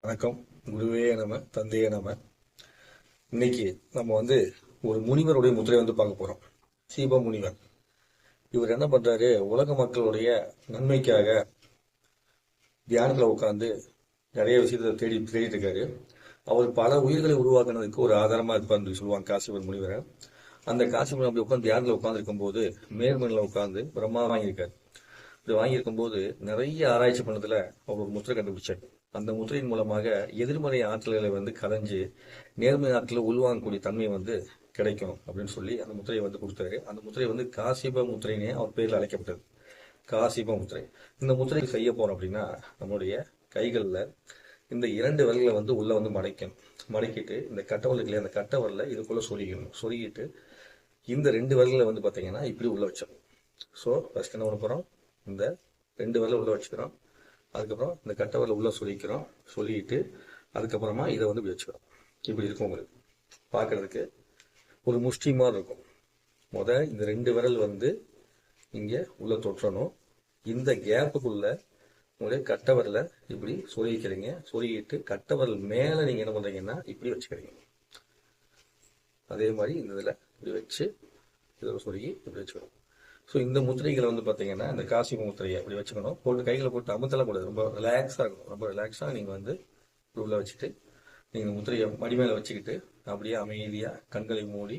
வணக்கம். குருவே நம, தந்தையே நம. இன்னைக்கு நம்ம ஒரு முனிவருடைய முத்திரை பார்க்க போறோம். சீப முனிவர். இவர் என்ன பண்றாரு? உலக மக்களுடைய நன்மைக்காக தியானத்துல உட்கார்ந்து நிறைய விஷயத்த தேடிட்டு இருக்காரு. அவர் பல உயிர்களை உருவாக்குனதுக்கு ஒரு ஆதாரமா இருப்பார்னு சொல்லுவாங்க காசிபர் முனிவரை. அந்த காசிபர் அப்படி உட்காந்து தியானத்துல உட்கார்ந்து இருக்கும்போது மேல்மனில உட்கார்ந்து பிரம்மா வாங்கியிருக்காரு. இது வாங்கியிருக்கும் போது நிறைய ஆராய்ச்சி பண்ணதுல அவர் ஒரு முத்திரை கண்டுபிடிச்சார். அந்த முத்திரையின் மூலமாக எதிர்மறை ஆற்றல்களை கலைஞ்சு நேர்மை ஆற்றல உள்வாங்கக்கூடிய தன்மை கிடைக்கும் அப்படின்னு சொல்லி அந்த முத்திரையை கொடுத்தாரு. அந்த முத்திரை காசிப முத்திரைனே அவர் பேர்ல அழைக்கப்பட்டது. காசிப முத்திரை. இந்த முத்திரை செய்ய போறோம் அப்படின்னா நம்மளுடைய கைகள்ல இந்த இரண்டு விரல்களை உள்ள மடைக்கணும். மடக்கிட்டு இந்த கட்டவரலுக்குள்ள அந்த கட்டவரல இதுக்குள்ள சொருகிக்கணும். சொருகிட்டு இந்த ரெண்டு விரல்களை பாத்தீங்கன்னா இப்படி உள்ள வச்சிடணும். ஸோ ஃபர்ஸ்ட் என்ன பண்ண போறோம்? இந்த ரெண்டு விரல உள்ள வச்சுக்கிறோம். அதுக்கப்புறம் இந்த கட்டை விரல உள்ள சொல்லிக்கிறோம். சொல்லிட்டு அதுக்கப்புறமா இதை இப்படி வச்சுக்கிறோம். இப்படி இருக்கும். உங்களுக்கு பார்க்கறதுக்கு ஒரு முஷ்டி மாதிரி இருக்கும். இந்த ரெண்டு விரல் இங்க உள்ள தொற்றணும். இந்த கேப்புக்குள்ள உங்களுடைய கட்டை விரல இப்படி சொருகிக்கிறீங்க. சொருகிட்டு கட்டை விரல் மேல நீங்க என்ன பண்றீங்கன்னா இப்படி வச்சுக்கிறீங்க. அதே மாதிரி இந்த இதுல இப்படி வச்சு இதில் சொருகி இப்படி வச்சுக்கணும். ஸோ இந்த முத்திரைகளை பார்த்தீங்கன்னா இந்த காசி முத்திரையை இப்படி வச்சுக்கணும். போட்டு கைகளை போட்டு அமுத்தலாம் கூடாது. ரொம்ப ரிலாக்ஸாக இருக்கணும். ரொம்ப ரிலாக்ஸாக நீங்கள் உள்ள வச்சுட்டு நீங்கள் முத்திரையை மடி மேலே வச்சுக்கிட்டு அப்படியே அமைதியாக கண்களை மூடி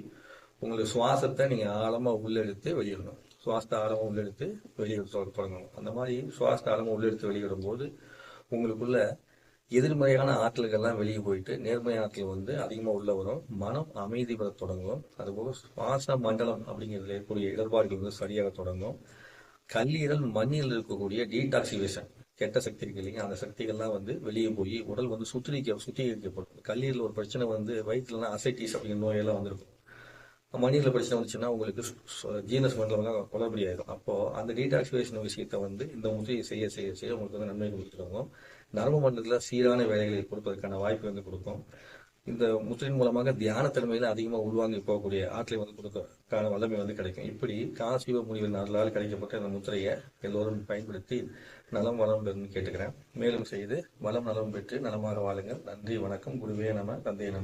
உங்களுக்கு சுவாசத்தை நீங்கள் ஆழமாக உள்ளெடுத்து வெளியிடணும். சுவாசத்தை ஆழமாக உள்ளெடுத்து வெளியிட தொடங்கணும். அந்த மாதிரி சுவாசத்தை ஆழமாக உள்ளெடுத்து வெளியிடும் போது உங்களுக்குள்ள எதிர்மறையான ஆற்றல்கள்லாம் வெளியே போயிட்டு நேர்மை ஆற்றல் அதிகமா உள்ள வரும். மனம் அமைதி பெற தொடங்கும். அதுபோக சுவாச மண்டலம் அப்படிங்கிறதுல இருக்கக்கூடிய இடர்பாடுகள் சரியாக தொடங்கும். கல்லீரல் மண்ணில் இருக்கக்கூடிய டீடாக்சிவேஷன் கெட்ட சக்தி இருக்கு இல்லைங்க, அந்த சக்திகள்லாம் வெளியே போய் உடல் சுத்திகரிக்கப்படும். கல்லீரல் ஒரு பிரச்சனை வயிற்றுலாம் அசைட்டிஸ் அப்படிங்கிற நோயெல்லாம் வந்திருக்கும். மண்ணில் பிரச்சனை வந்துச்சுன்னா உங்களுக்கு ஜீனஸ் மண்டலம் குழப்படி ஆயிடும். அப்போ அந்த டீடாக்சிவேஷன் விஷயத்த இந்த முறையை செய்ய செய்ய செய்ய உங்களுக்கு நன்மை கொடுத்துருவாங்க. நரம்பு மண்டலத்தில் சீரான வேலைகளை கொடுப்பதற்கான வாய்ப்பு கொடுக்கும். இந்த முத்திரையின் மூலமாக தியான திறமையில அதிகமாக உள்வாங்கி போகக்கூடிய ஆற்றலை கொடுக்கறதுக்கான வல்லமை கிடைக்கும். இப்படி காசிப முனிவர் நாளால் கிடைக்கப்பட்ட இந்த முத்திரையை எல்லோரும் பயன்படுத்தி நலம் வளம் பெறும் கேட்டுக்கிறேன். மேலும் செய்து வளம் நலம் பெற்று நலமாக வாழுங்கள். நன்றி, வணக்கம். குருவே நம, தந்தையே நம.